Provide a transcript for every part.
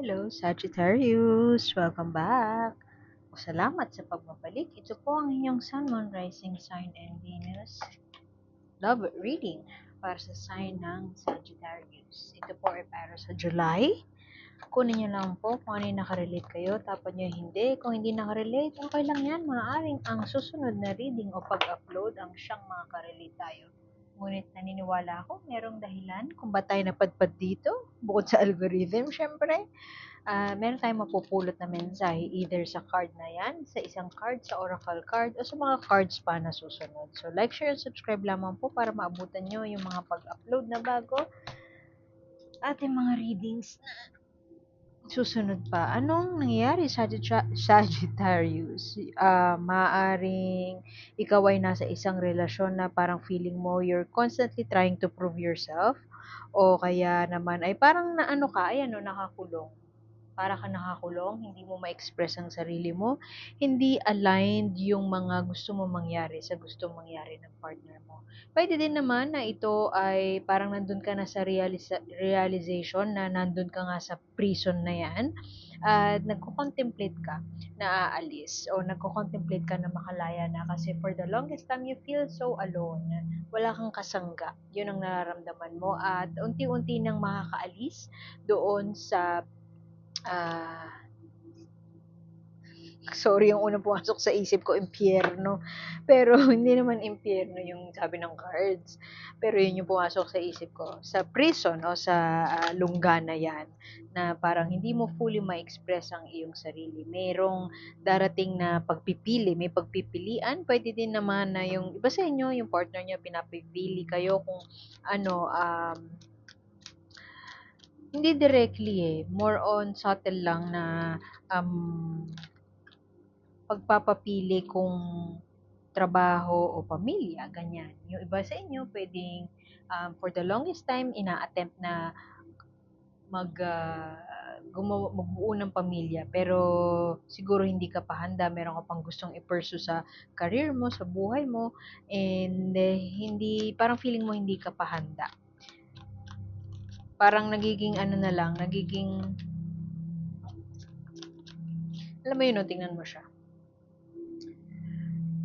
Hello, Sagittarius! Welcome back! Salamat sa pagbabalik. Ito po ang inyong Sun, Moon, Rising Sign, and Venus Love Reading para sa sign ng Sagittarius. Ito po ay para sa July. Kunin nyo lang po kung ano yung nakarelate kayo, tapos nyo hindi. Kung hindi nakarelate, okay lang yan. Maaaring ang susunod na reading o pag-upload ang siyang makakarelate tayo. Ngunit naniniwala ako, merong dahilan kung ba't tayo napadpad dito, bukod sa algorithm, syempre. Meron tayong mapupulot na mensahe either sa card na yan, sa isang card, sa oracle card, o sa mga cards pa na susunod. So, like, share, and subscribe lamang po para maabutan nyo yung mga pag-upload na bago ating mga readings na susunod pa. Anong nangyayari sa Sagittarius? Maaring ikaw ay nasa isang relasyon na parang feeling mo you're constantly trying to prove yourself, o kaya naman ay parang naano ka, ayan no, nakakulong, para ka nakakulong, hindi mo ma-express ang sarili mo, hindi aligned yung mga gusto mo mangyari sa gusto mangyari ng partner mo. Pwede din naman na ito ay parang nandun ka na sa realization na nandun ka nga sa prison na yan at nagko-contemplate ka na aalis o nagko-contemplate ka na makalaya na kasi for the longest time you feel so alone. Wala kang kasangga. Yun ang nararamdaman mo at unti-unti nang makakaalis doon sa ah, sorry, yung unang pumasok sa isip ko, impyerno. Pero hindi naman impyerno yung sabi ng cards. Pero yun yung pumasok sa isip ko. Sa prison o sa lunggana yan, na parang hindi mo fully ma-express ang iyong sarili. Merong darating na pagpipili, may pagpipilian. Pwede din naman na yung iba sa inyo, yung partner niyo, pinapipili kayo kung ano, hindi directly eh. More on subtle lang na um, pagpapapili kung trabaho o pamilya, ganyan. Yung iba sa inyo, pwedeng for the longest time, ina-attempt na magbuo ng pamilya. Pero siguro hindi ka pa handa, meron ka pang gustong i-pursue sa career mo, sa buhay mo, and hindi, parang feeling mo hindi ka pa handa. Parang nagiging ano na lang, nagiging, alam mo yun, no, tingnan mo siya,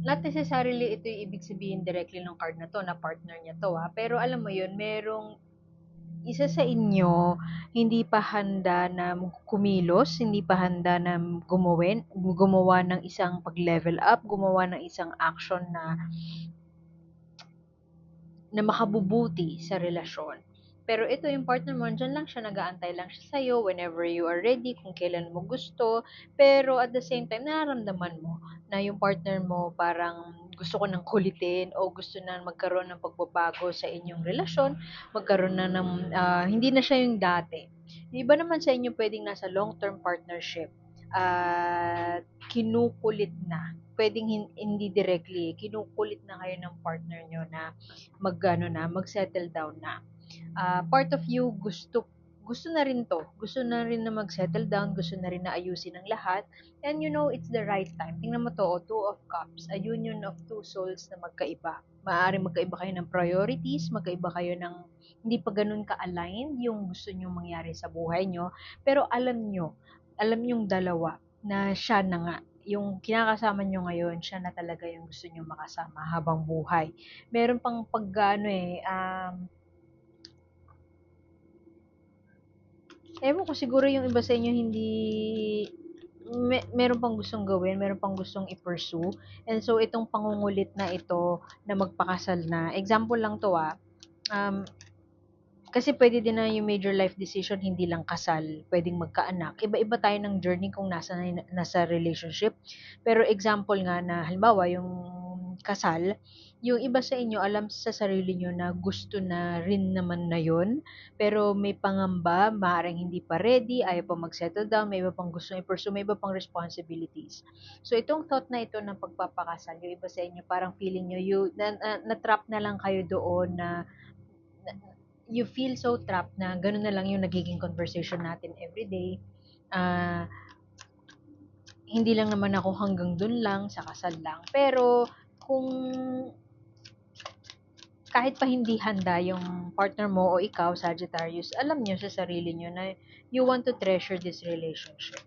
not necessarily ito yung ibig sabihin directly ng card na to, na partner niya to ha, pero alam mo yun, merong isa sa inyo hindi pa handa na kumilos, hindi pa handa na gumawa ng isang pag-level up, gumawa ng isang action na makabubuti sa relasyon. Pero ito yung partner mo, dyan lang siya, nag-aantay lang siya sa'yo whenever you are ready, kung kailan mo gusto. Pero at the same time, nararamdaman mo na yung partner mo parang gusto ko nang kulitin o gusto na magkaroon ng pagbabago sa inyong relasyon, magkaroon na ng, hindi na siya yung dati. Yung iba naman sa inyo pwedeng nasa long-term partnership at kinukulit na. Pwedeng hindi directly, kinukulit na kayo ng partner nyo na mag-settle down na. Part of you gusto na rin to. Gusto na rin na mag-settle down, gusto na rin na ayusin ang lahat. And you know, it's the right time. Tingnan mo to, Two of Cups, a union of two souls na magkaiba. Maaaring magkaiba kayo ng priorities, magkaiba kayo ng hindi pa ganun ka-aligned yung gusto nyo mangyari sa buhay nyo. Pero alam nyong dalawa na siya na nga, yung kinakasama nyo ngayon, siya na talaga yung gusto nyo makasama habang buhay. Meron pang ewan ko, siguro yung iba sa inyo hindi, meron pang gustong gawin, meron pang gustong i-pursue. And so, itong pangungulit na ito na magpakasal na, example lang to um, kasi pwede din na yung major life decision, hindi lang kasal, pwedeng magkaanak. Iba-iba tayo ng journey kung nasa relationship. Pero example nga na, halimbawa, yung kasal, yung iba sa inyo, alam sa sarili nyo na gusto na rin naman na yun, pero may pangamba, maaaring hindi pa ready, ayaw pa mag-settle down, may iba pang gusto i-pursue, may iba pang responsibilities. So, itong thought na ito ng pagpapakasal, yung iba sa inyo, parang feeling nyo, na-trap na lang kayo doon na you feel so trapped na gano'n na lang yung nagiging conversation natin everyday. Ah, Hindi lang naman ako hanggang dun lang, sa kasal lang. Pero kung kahit pa hindi handa yung partner mo o ikaw, Sagittarius, alam nyo sa sarili nyo na you want to treasure this relationship.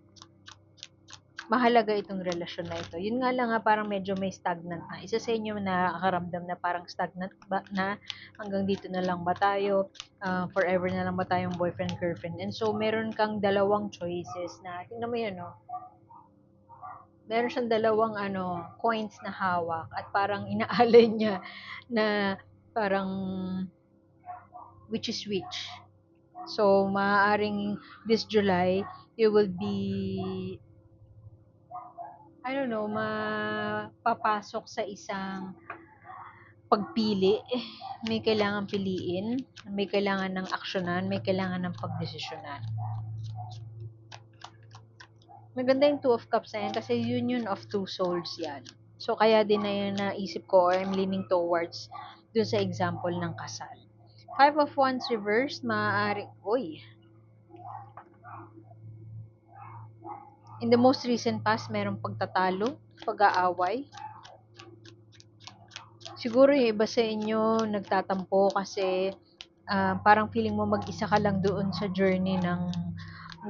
Mahalaga itong relasyon na ito. Yun nga lang nga, parang medyo may stagnant na. Isa sa inyo na nakakaramdam na parang stagnant ba na, hanggang dito na lang ba tayo, forever na lang ba tayong boyfriend, girlfriend. And so, meron kang dalawang choices na, tingnan mo yun, no? Meron siyang dalawang coins na hawak at parang inaalay niya na parang which is which. So, maaaring this July, you will be, I don't know, mapapasok sa isang pagpili. May kailangan piliin, may kailangan ng aksyonan, may kailangan ng pagdesisyonan. Maganda yung Two of Cups na yan kasi union of two souls yan. So, kaya din na yun naisip ko or I'm leaning towards dun sa example ng kasal. Five of Wands reverse, maaari, in the most recent past, merong pagtatalo, pag-aaway. Siguro yung iba sa inyo nagtatampo kasi parang feeling mo mag-isa ka lang doon sa journey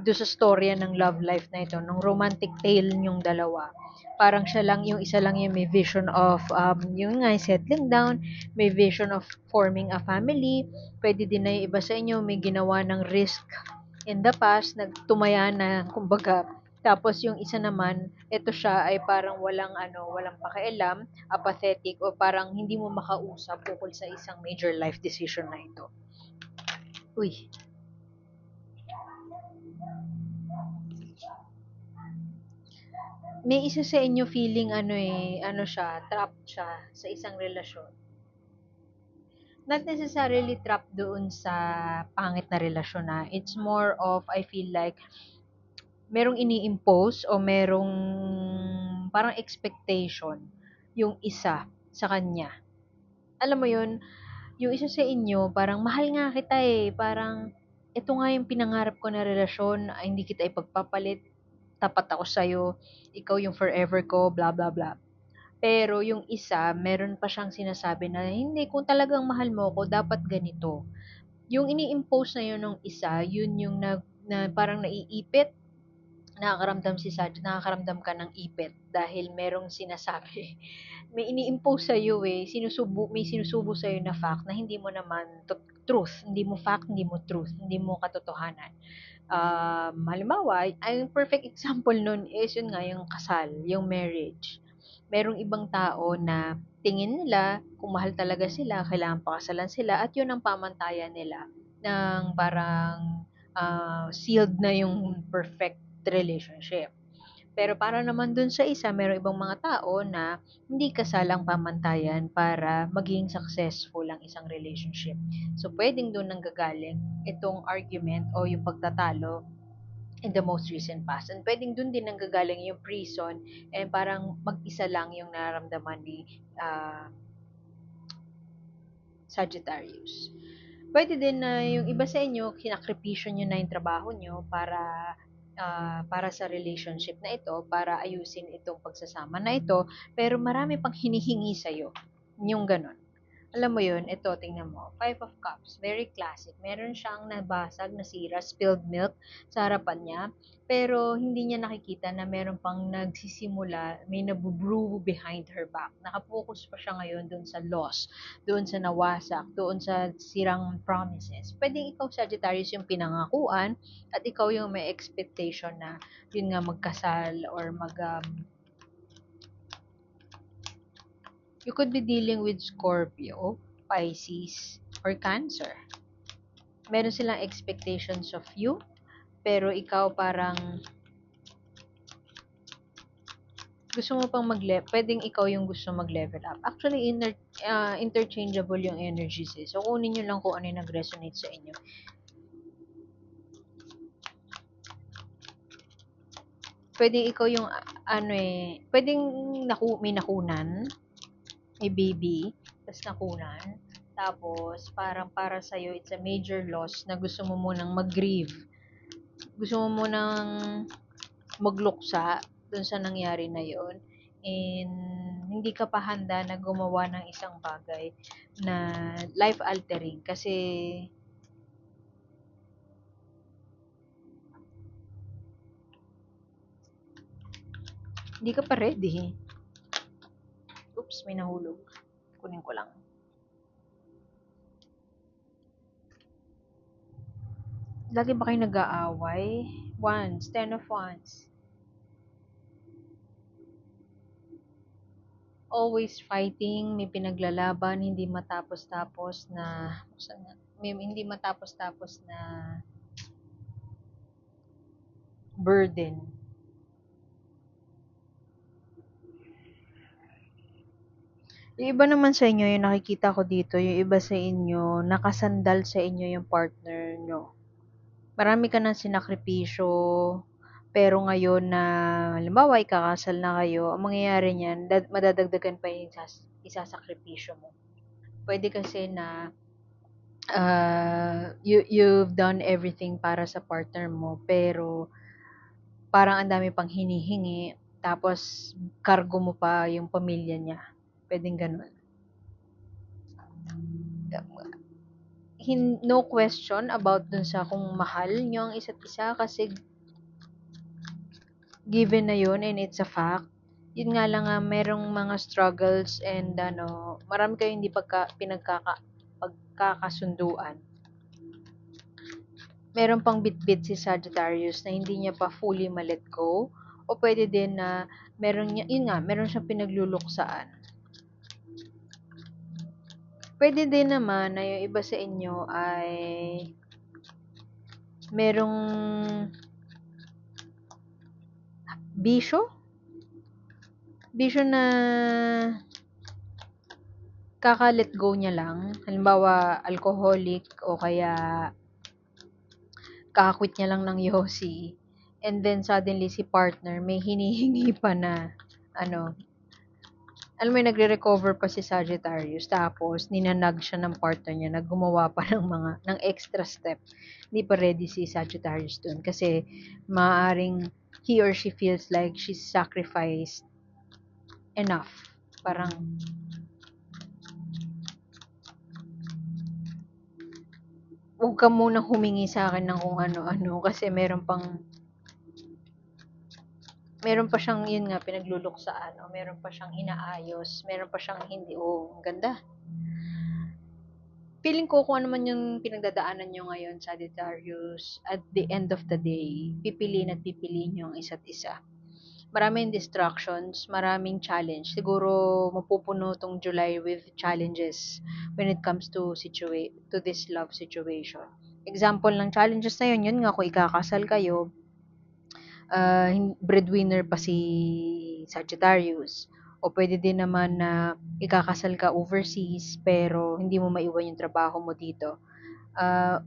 doon sa storya ng love life na ito, ng romantic tale yung dalawa. Parang siya lang, yung isa lang yung may vision of, yung nga, settling down, may vision of forming a family. Pwede din na yung iba sa inyo may ginawa ng risk in the past, nagtumaya na, kumbaga. Tapos yung isa naman, ito siya ay parang walang pakialam, apathetic, o parang hindi mo makausap tungkol sa isang major life decision na ito. Uy, may isa sa inyo feeling trapped siya sa isang relasyon. Not necessarily trapped doon sa pangit na relasyon na. It's more of, I feel like, merong ini-impose o merong parang expectation yung isa sa kanya. Alam mo yun, yung isa sa inyo, parang mahal nga kita parang ito nga yung pinangarap ko na relasyon, hindi kita ipagpapalit, tapat ako sa'yo, ikaw yung forever ko, blah, blah, blah. Pero yung isa, meron pa siyang sinasabi na, hindi, kung talagang mahal mo ako, dapat ganito. Yung ini-impose na yun ng isa, yun yung na parang naiipit, nakakaramdam ka ng ipit dahil merong sinasabi. May ini-impose sa'yo may sinusubo sa'yo na fact na hindi mo naman truth, hindi mo fact, hindi mo truth, hindi mo katotohanan. Halimbawa, ang perfect example nun is yun nga, yung kasal, yung marriage. Merong ibang tao na tingin nila, kung mahal talaga sila, kailangan pakasalan sila, at yun ang pamantayan nila ng parang sealed na yung perfect relationship. Pero para naman dun sa isa, merong ibang mga tao na hindi kasalang pamantayan para maging successful ang isang relationship. So, pwedeng dun nanggagaling itong argument o yung pagtatalo in the most recent past. And pwedeng dun din nanggagaling yung prison and parang mag-isa lang yung nararamdaman ni Sagittarius. Pwede din na yung iba sa inyo, kinakripisyo nyo na yung trabaho nyo para sa relationship na ito, para ayusin itong pagsasama na ito, pero marami pang hinihingi sa'yo. Yung ganon. Alam mo yun, ito, tingnan mo. Five of Cups, very classic. Meron siyang nabasag, nasira, spilled milk sa harapan niya, pero hindi niya nakikita na meron pang nagsisimula, may nabubrew behind her back. Nakapokus pa siya ngayon doon sa loss, doon sa nawasak, doon sa sirang promises. Pwedeng ikaw, Sagittarius, yung pinangakuan, at ikaw yung may expectation na, yun nga, magkasal or you could be dealing with Scorpio, Pisces, or Cancer. Meron silang expectations of you, pero ikaw parang gusto mo pang pwedeng ikaw yung gusto mag-level up. Actually, interchangeable yung energies So, kunin nyo lang kung ano yung nag-resonate sa inyo. Pwedeng ikaw yung, pwedeng may nakunan, may baby, tapos nakunan, tapos parang para sa'yo, it's a major loss na gusto mo munang mag-grieve. Gusto mo munang magluksa dun sa nangyari na yon. And hindi ka pa handa na gumawa ng isang bagay na life altering kasi hindi ka pa ready. Oops, may nahulog. Kunin ko lang. Lagi ba kayo nag-aaway? Wands, Ten of Wands. Always fighting, may pinaglalaban, hindi matapos-tapos na, may hindi matapos-tapos na burden. Yung iba naman sa inyo, yung nakikita ko dito, yung iba sa inyo, nakasandal sa inyo yung partner nyo. Marami ka ng sinakripisyo, pero ngayon na, halimbawa, ikakasal na kayo, ang mangyayari niyan, madadagdagan pa yung isasakripisyo mo. Pwede kasi na you've done everything para sa partner mo, pero parang ang dami pang hinihingi, tapos cargo mo pa yung pamilya niya. Pwedeng ganun. No question about dun sa kung mahal nyo ang isa't isa kasi given na yun and it's a fact. Yun nga lang nga, merong mga struggles and marami kayong hindi pagkakasunduan. Meron pang bit-bit si Sagittarius na hindi niya pa fully ma-let go. O pwede din na meron siyang pinagluluksaan. Pwede din naman na yung iba sa inyo ay merong bisyo? Bisyo na kaka-let go niya lang. Halimbawa, alcoholic o kaya kakakwit niya lang ng yosi. And then suddenly si partner may hinihingi pa na ano, alam mo yun, nagre-recover pa si Sagittarius tapos ninanag siya ng partner niya na gumawa pa ng extra step. Hindi pa ready si Sagittarius dun kasi maaring he or she feels like she's sacrificed enough. Parang huwag ka munang humingi sa akin ng kung ano-ano kasi meron pa siyang yun nga pinagluluksaan o meron pa siyang inaayos, meron pa siyang hindi, ang ganda. Feeling ko kung ano man yung pinagdadaanan nyo ngayon, Sagittarius, at the end of the day, pipiliin at pipiliin nyo ang isa't isa. Maraming distractions, maraming challenge. Siguro mapupuno tong July with challenges when it comes to this love situation. Example ng challenges na yun nga kung ikakasal kayo, breadwinner pa si Sagittarius. O pwede din naman na ikakasal ka overseas pero hindi mo maiwan yung trabaho mo dito.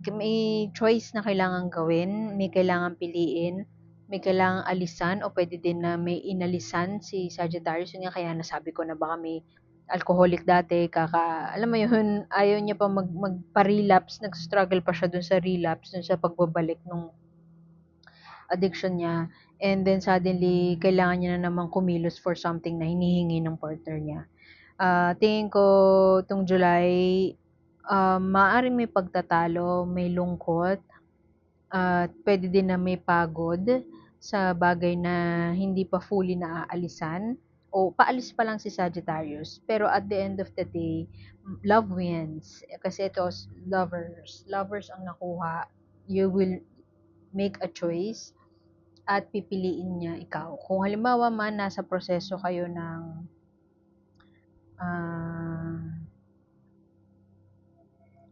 May choice na kailangan gawin, may kailangan piliin, may kailangang alisan o pwede din na may inalisan si Sagittarius. Yun nga kaya nasabi ko na baka may alcoholic dati, alam mo yun, ayaw niya pa magpa-relapse, nag-struggle pa siya dun sa relapse, dun sa pagbabalik nung addiction niya. And then suddenly, kailangan niya na naman kumilos for something na hinihingi ng partner niya. Tingin ko itong July, maaaring may pagtatalo, may lungkot, at pwede din na may pagod sa bagay na hindi pa fully naaalisan o paalis pa lang si Sagittarius. Pero at the end of the day, love wins. Kasi ito, lovers ang nakuha. You will make a choice at pipiliin niya ikaw. Kung halimbawa man nasa proseso kayo ng ah,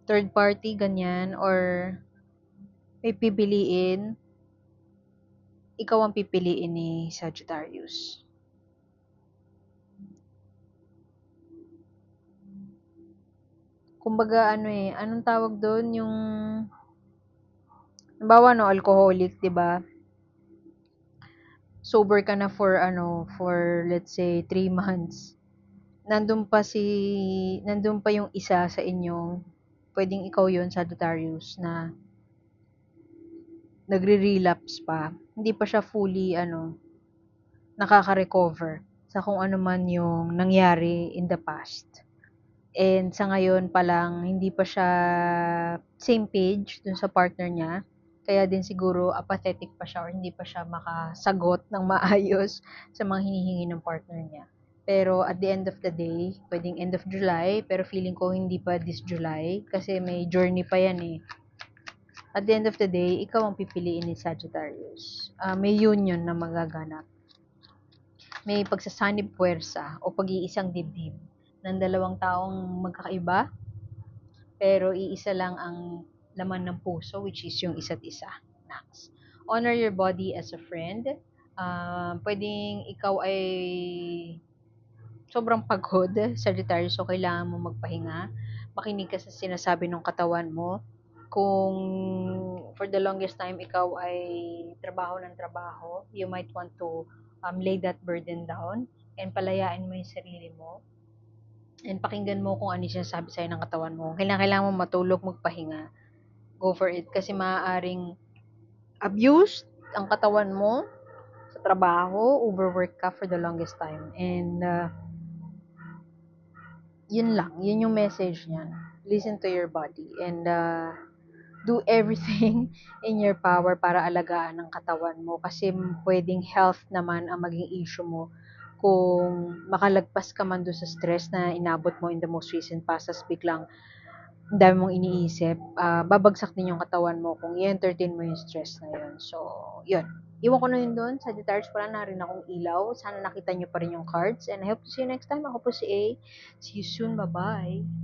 third party, ganyan, or may pipiliin, ikaw ang pipiliin ni Sagittarius. Kumbaga anong tawag doon yung halimbawa alcoholic, 'di ba? Sober ka na for let's say 3 months. Nandun pa yung isa sa inyong pwedeng ikaw yon Sagittarius na nagre-relapse pa. Hindi pa siya fully nakaka-recover. sa kung ano man yung nangyari in the past. And sa ngayon pa lang, hindi pa siya same page dun sa partner niya. Kaya din siguro apathetic pa siya or hindi pa siya makasagot ng maayos sa mga hinihingi ng partner niya. Pero at the end of the day, pwedeng end of July, pero feeling ko hindi pa this July kasi may journey pa yan eh. At the end of the day, ikaw ang pipiliin ni Sagittarius. May union na magaganap. May pagsasanib puwersa o pag-iisang dibdib ng dalawang taong magkakaiba, pero iisa lang ang laman ng puso, which is yung isa't isa. Next. Honor your body as a friend. Pwedeng ikaw ay sobrang pagod, Sagittarius, so kailangan mo magpahinga. Makinig ka sa sinasabi ng katawan mo. Kung for the longest time ikaw ay trabaho ng trabaho, you might want to lay that burden down and palayain mo yung sarili mo. And pakinggan mo kung ano yung sinasabi sa'yo ng katawan mo. Kailangan mo matulog, magpahinga. Go for it. Kasi maaaring abused ang katawan mo sa trabaho, overwork ka for the longest time. And yun lang. Yun yung message niyan. Listen to your body. And do everything in your power para alagaan ang katawan mo. Kasi pwedeng health naman ang maging issue mo kung makalagpas ka man doon sa stress na inabot mo in the most recent past, as biglang ang dami mong iniisip, babagsak din yung katawan mo kung i-entertain mo yung stress na yun. So, yun. Iwan ko na yun doon. Sagittarius, wala na rin akong ilaw. Sana nakita nyo pa rin yung cards. And I hope to see you next time. Ako po si A. See you soon. Bye-bye.